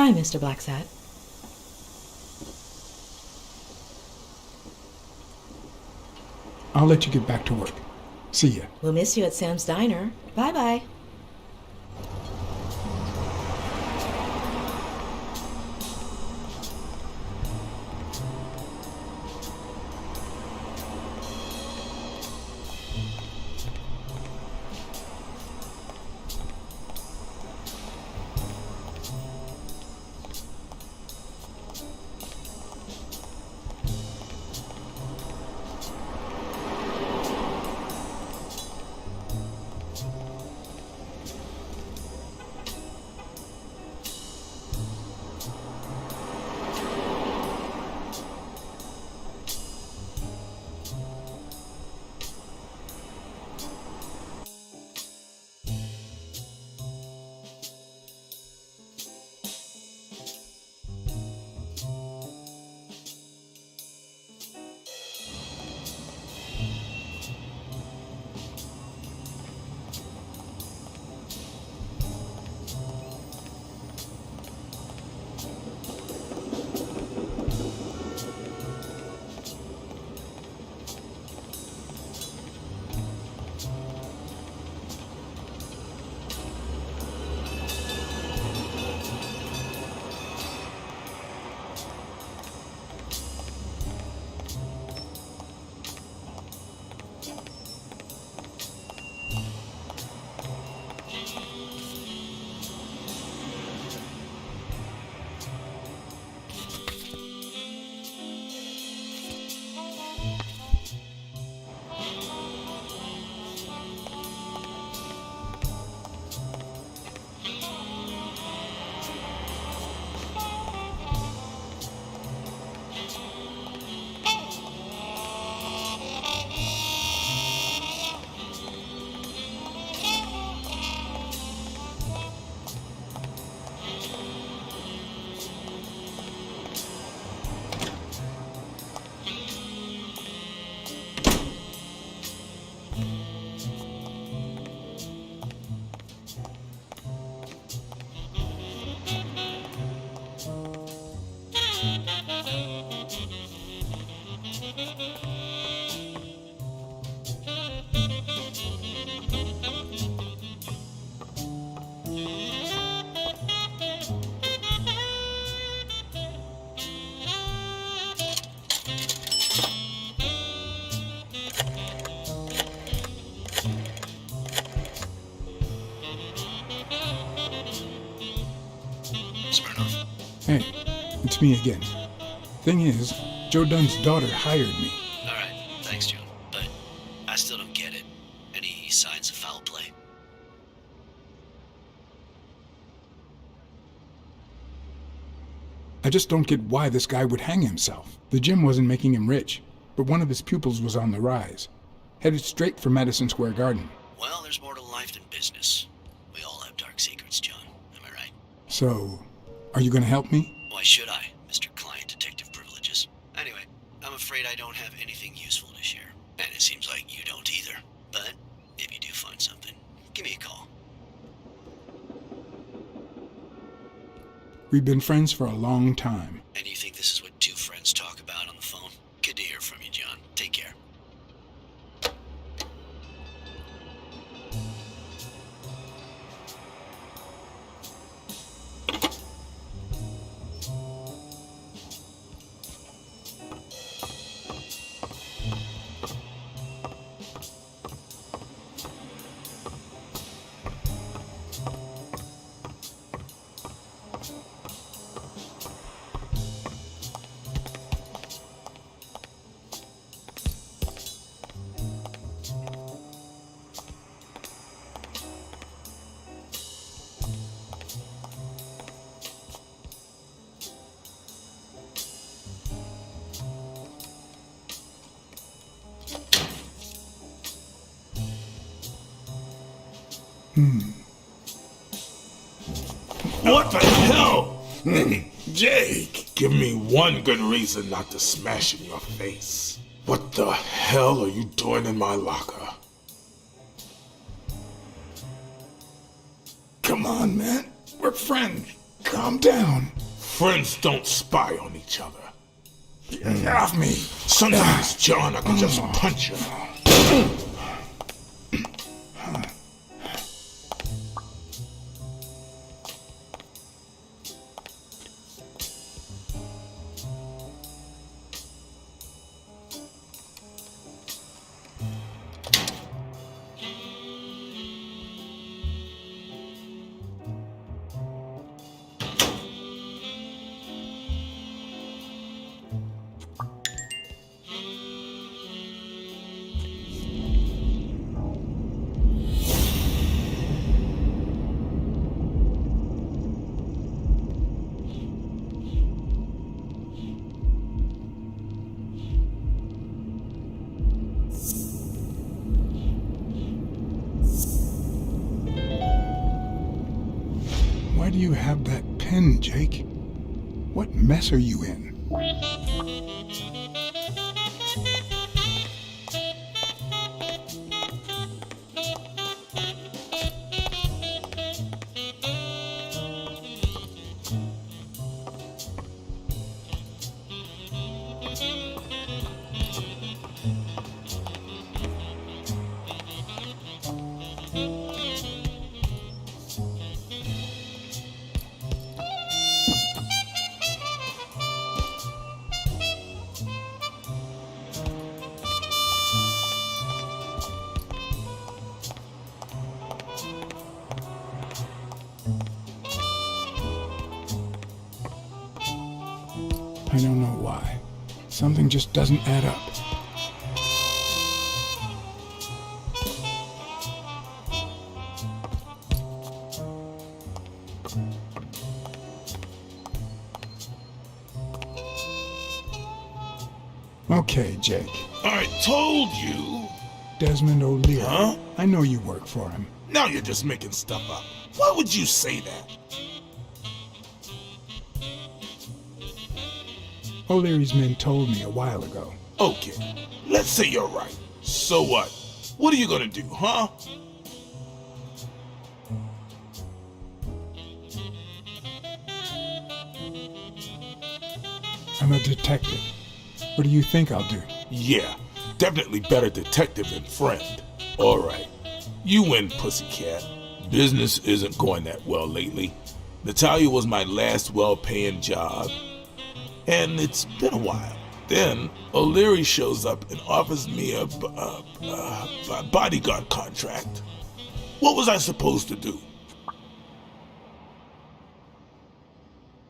Hi, Mr. Blacksad. I'll let you get back to work. See ya. We'll miss you at Sam's Diner. Bye-bye. Hey, it's me again. Thing is, Joe Dunn's daughter hired me. Alright, thanks, Joe. But I still don't get it. Any signs of foul play? I just don't get why this guy would hang himself. The gym wasn't making him rich, but one of his pupils was on the rise. Headed straight for Madison Square Garden. Well, there's more to life than business. We all have dark secrets, John. Am I right? So, are you gonna help me? Why should I, Mr. Client Detective Privileges? Anyway, I'm afraid I don't have anything useful to share. And it seems like you don't either. But if you do find something, give me a call. We've been friends for a long time. And you think this is what two friends talk about on the phone? Good to hear from you, John. Take care. What the hell? Jake, give me one good reason not to smash in your face. What the hell are you doing in my locker? Come on, man. We're friends. calm down. Friends don't spy on each other. Get off me. Sometimes, John, I can just punch you. Why do you have that pen, Jake? What mess are you in? I don't know why. Something just doesn't add up. Okay, Jake. I told you. Desmond O'Leary. Huh? I know you work for him. Now you're just making stuff up. Why would you say that? O'Leary's men told me a while ago. Okay, let's say you're right. So what? What are you gonna do, huh? I'm a detective. What do you think I'll do? Yeah, definitely better detective than friend. All right, you win, pussycat. Business isn't going that well lately. Natalia was my last well-paying job, and it's been a while. Then O'Leary shows up and offers me a bodyguard contract. What was I supposed to do?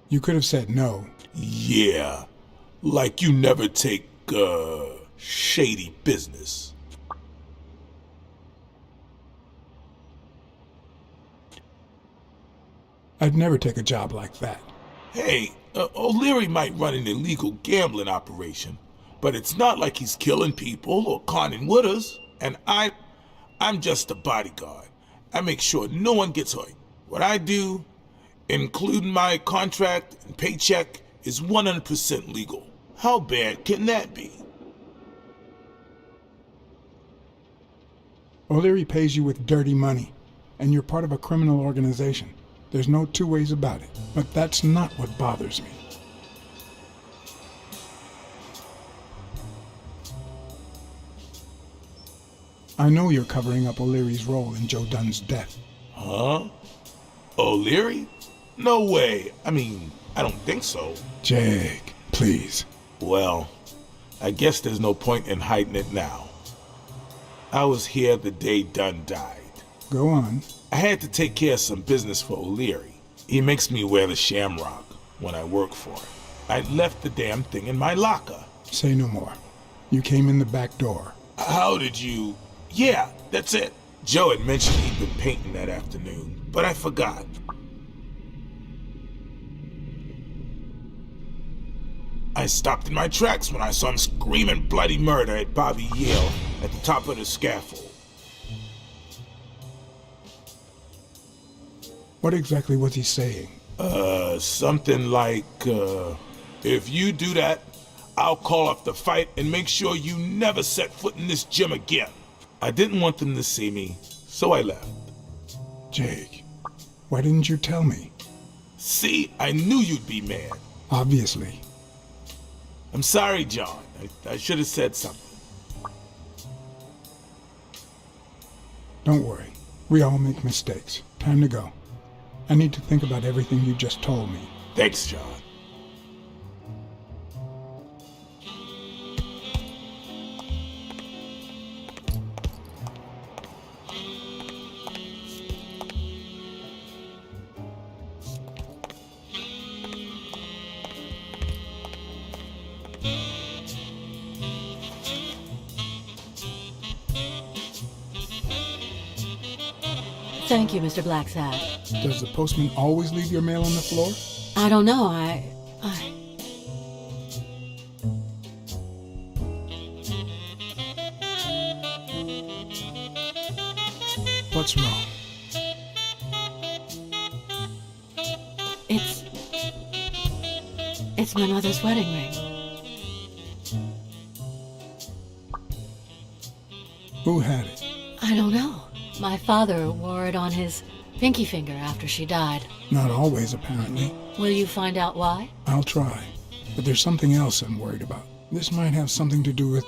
You could have said no. Yeah, like you never take, shady business. I'd never take a job like that. Hey, O'Leary might run an illegal gambling operation, but it's not like he's killing people or conning with us. And I'm just a bodyguard. I make sure no one gets hurt. What I do, including my contract and paycheck, is 100% legal. How bad can that be? O'Leary pays you with dirty money, and you're part of a criminal organization. There's no two ways about it. But that's not what bothers me. I know you're covering up O'Leary's role in Joe Dunn's death. Huh? O'Leary? No way. I mean, I don't think so. Jake, please. Well, I guess there's no point in hiding it now. I was here the day Dunn died. Go on. I had to take care of some business for O'Leary. He makes me wear the shamrock when I work for him. I left the damn thing in my locker. Say no more. You came in the back door. How did you... Yeah, that's it. Joe had mentioned he'd been painting that afternoon, but I forgot. I stopped in my tracks when I saw him screaming bloody murder at Bobby Yale at the top of the scaffold. What exactly was he saying? Something like, if you do that, I'll call off the fight and make sure you never set foot in this gym again. I didn't want them to see me, so I left. Jake, why didn't you tell me? See, I knew you'd be mad. Obviously. I'm sorry, John. I should have said something. Don't worry. We all make mistakes. Time to go. I need to think about everything you just told me. Thanks, John. Thank you, Mr. Blacksad. Does the postman always leave your mail on the floor? I don't know, What's wrong? It's my mother's wedding ring. Who had it? I don't know. My father wore it on his pinky finger after she died. Not always, apparently. Will you find out why? I'll try. But there's something else I'm worried about. This might have something to do with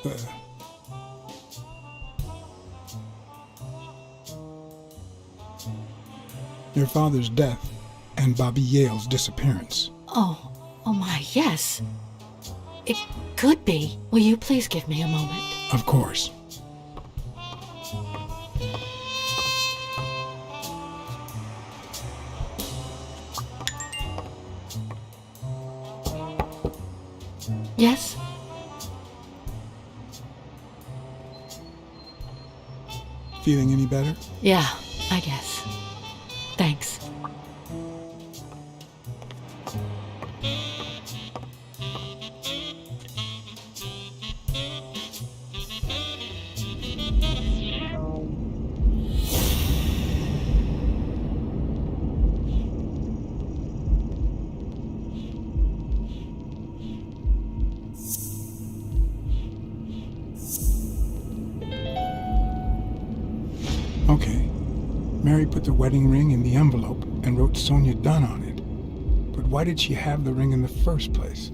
your father's death and Bobby Yale's disappearance. Oh my, yes. It could be. Will you please give me a moment? Of course. Yes? Feeling any better? Yeah, I guess. Thanks. Okay. Mary put the wedding ring in the envelope and wrote Sonia Dunn on it. But why did she have the ring in the first place?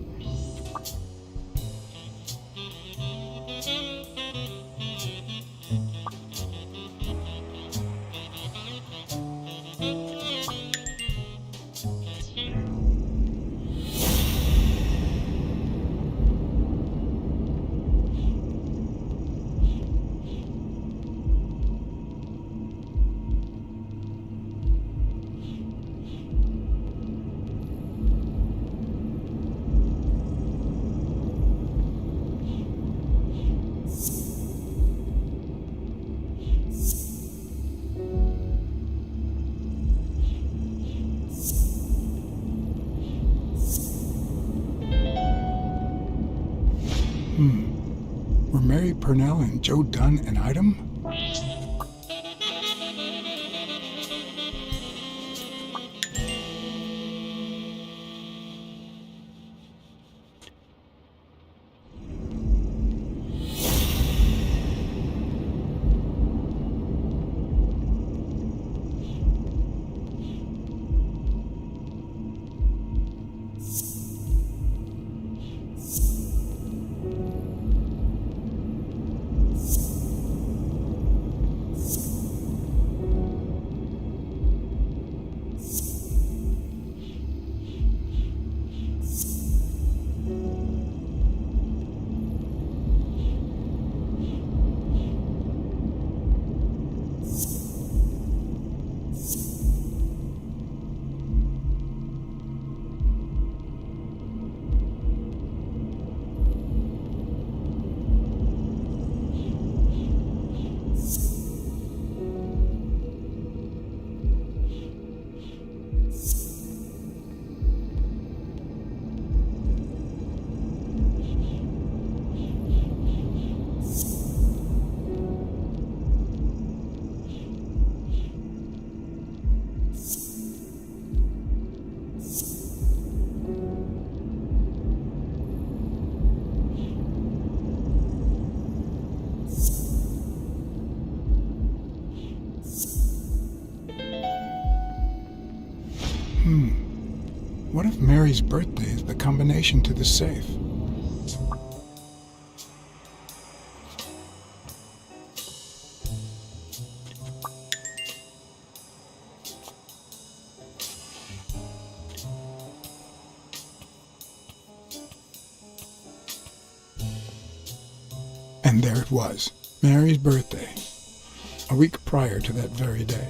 Were Mary Purnell and Joe Dunn an item? What if Mary's birthday is the combination to the safe? And there it was, Mary's birthday, a week prior to that very day.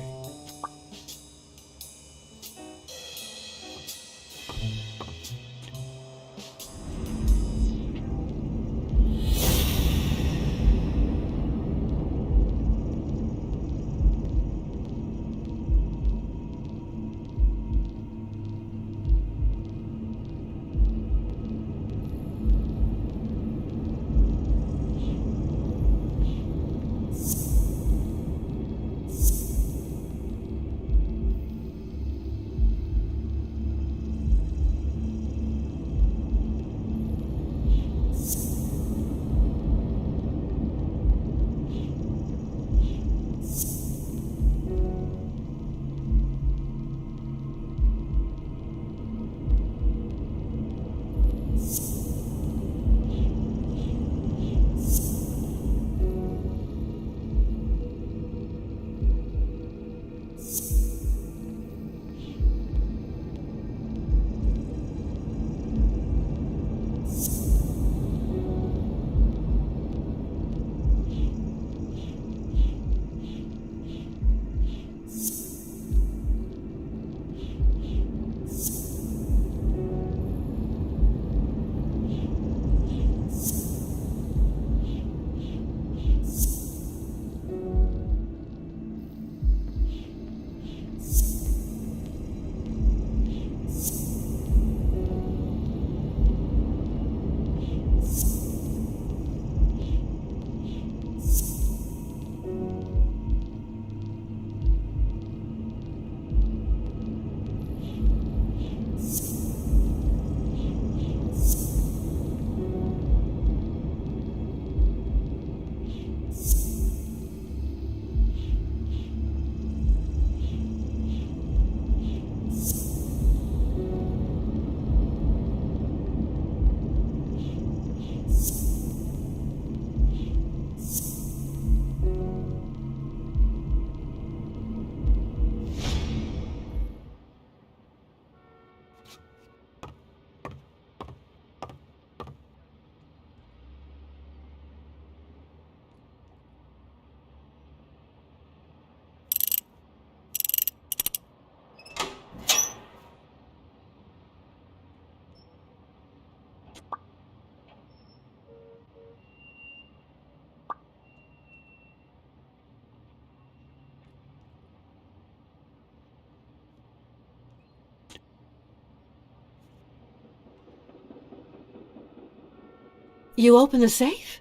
You open the safe?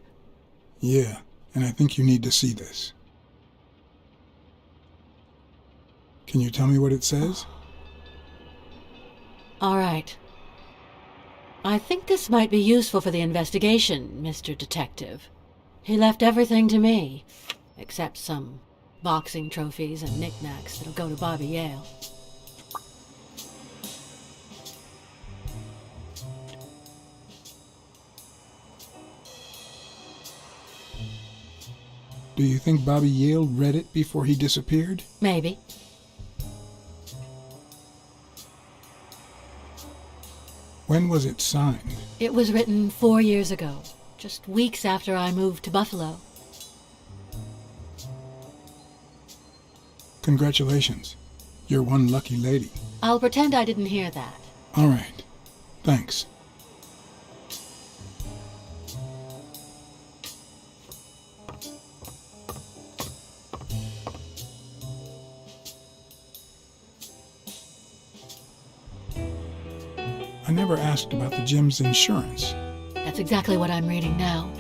Yeah, and I think you need to see this. Can you tell me what it says? All right. I think this might be useful for the investigation, Mr. Detective. He left everything to me, except some boxing trophies and knickknacks that'll go to Bobby Yale. Do you think Bobby Yale read it before he disappeared? Maybe. When was it signed? It was written 4 years ago, just weeks after I moved to Buffalo. Congratulations. You're one lucky lady. I'll pretend I didn't hear that. All right. Thanks. I never asked about the gym's insurance. That's exactly what I'm reading now.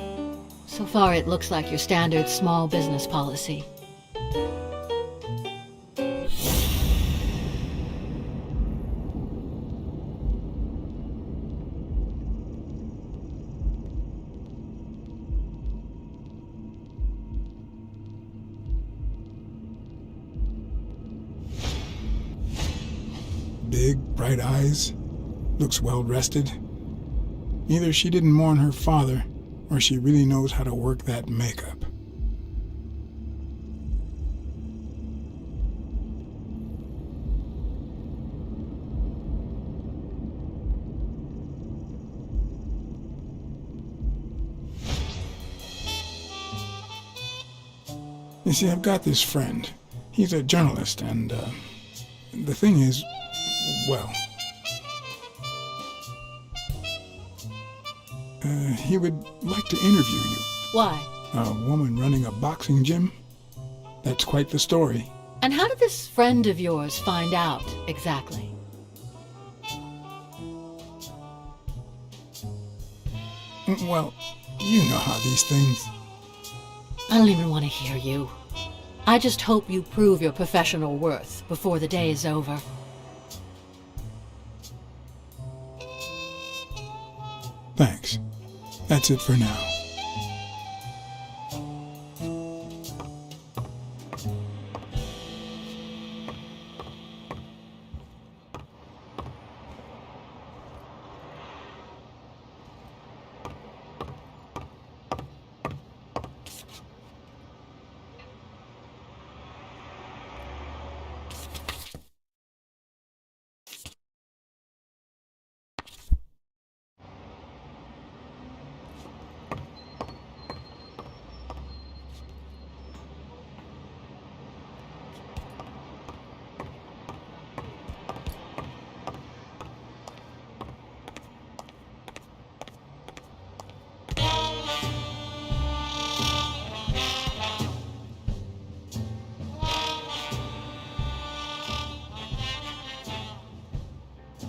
So far, it looks like your standard small business policy. Big, bright eyes, Looks well rested. Either she didn't mourn her father, or she really knows how to work that makeup. You see, I've got this friend. He's a journalist, and, the thing is, well, he would like to interview you. Why? A woman running a boxing gym? That's quite the story. And how did this friend of yours find out, exactly? Well, you know how these things... I don't even want to hear you. I just hope you prove your professional worth before the day is over. Thanks. That's it for now.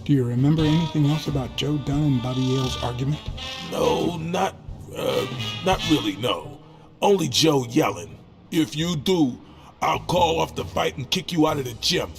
Do you remember anything else about Joe Dunn and Bobby Yale's argument? No, not really, no. Only Joe yelling. If you do, I'll call off the fight and kick you out of the gym.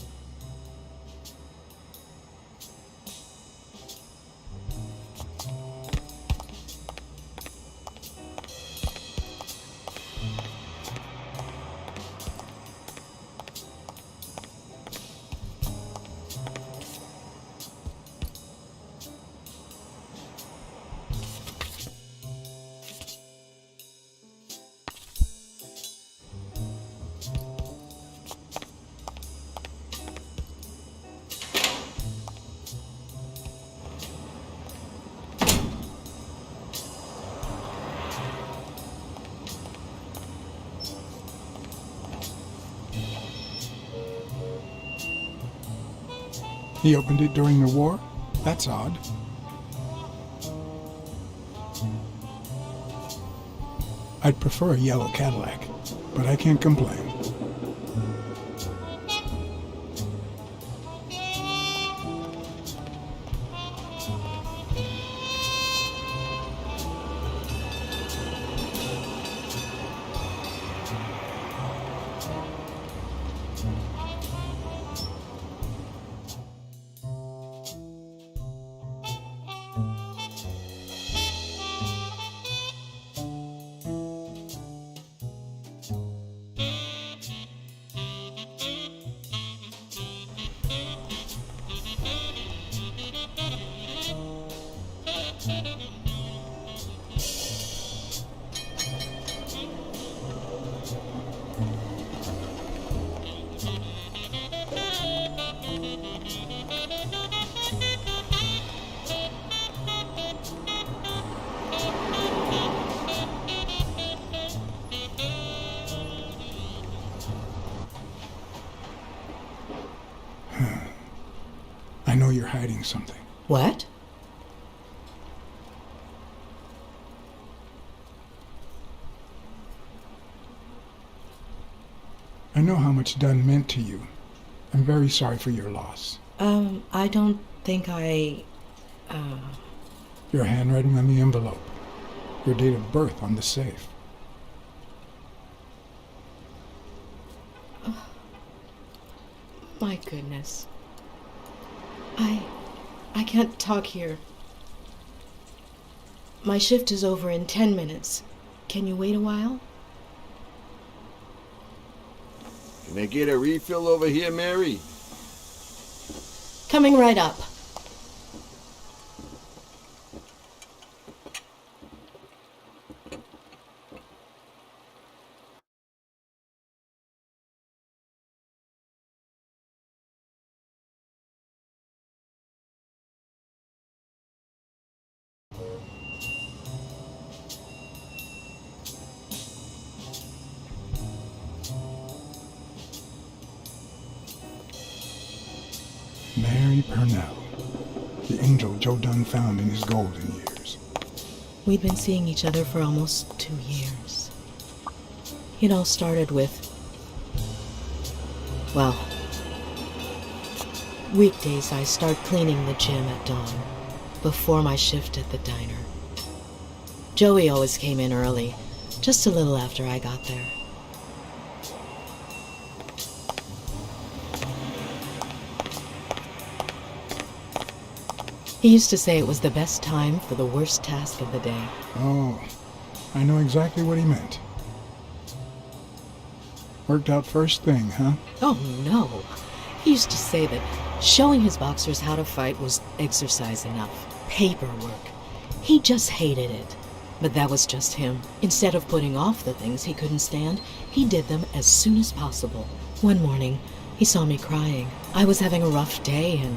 He opened it during the war? That's odd. I'd prefer a yellow Cadillac, but I can't complain. I know you're hiding something. What? I know how much Dunn meant to you. I'm very sorry for your loss. I don't think Your handwriting on the envelope. Your date of birth on the safe. My goodness. I can't talk here. My shift is over in 10 minutes. Can you wait a while? Can I get a refill over here, Mary? Coming right up. Mary Purnell, the angel Joe Dunn found in his golden years. We'd been seeing each other for almost 2 years. It all started with, well, weekdays I start cleaning the gym at dawn, before my shift at the diner. Joey always came in early, just a little after I got there. He used to say it was the best time for the worst task of the day. Oh, I know exactly what he meant. Worked out first thing, huh? Oh no. He used to say that showing his boxers how to fight was exercise enough. Paperwork. He just hated it. But that was just him. Instead of putting off the things he couldn't stand, he did them as soon as possible. One morning, he saw me crying. I was having a rough day and...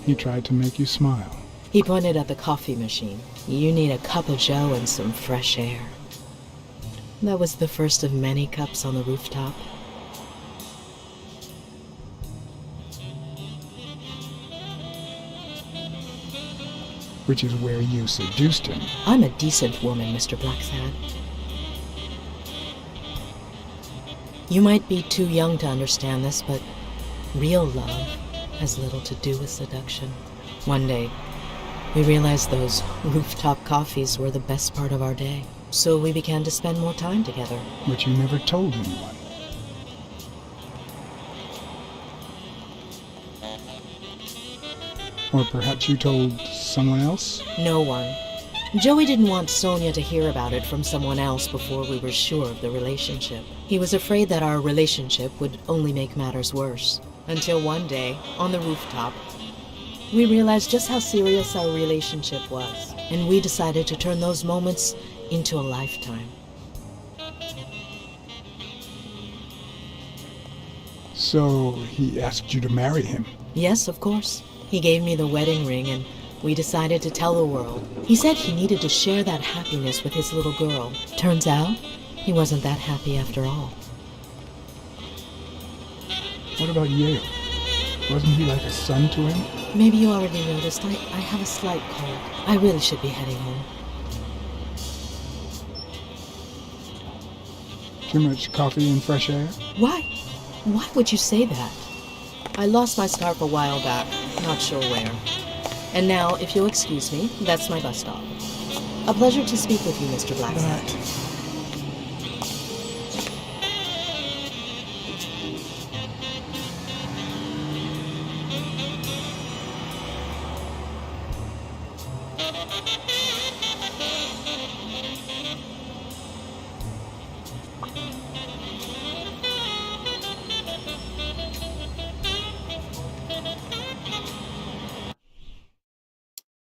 He tried to make you smile. He pointed at the coffee machine. You need a cup of joe and some fresh air. That was the first of many cups on the rooftop. Which is where you seduced him. I'm a decent woman, Mr. Blacksad. You might be too young to understand this, but real love has little to do with seduction. One day, we realized those rooftop coffees were the best part of our day, so we began to spend more time together. But you never told anyone. Or perhaps you told someone else? No one. Joey didn't want Sonia to hear about it from someone else before we were sure of the relationship. He was afraid that our relationship would only make matters worse. Until one day, on the rooftop, we realized just how serious our relationship was, and we decided to turn those moments into a lifetime. So he asked you to marry him. Yes, of course. He gave me the wedding ring, and we decided to tell the world. He said he needed to share that happiness with his little girl. Turns out, he wasn't that happy after all. What about Yale? Wasn't he like a son to him? Maybe you already noticed, I have a slight cold. I really should be heading home. Too much coffee and fresh air? Why? Why would you say that? I lost my scarf a while back, not sure where. And now, if you'll excuse me, that's my bus stop. A pleasure to speak with you, Mr. Blacksad.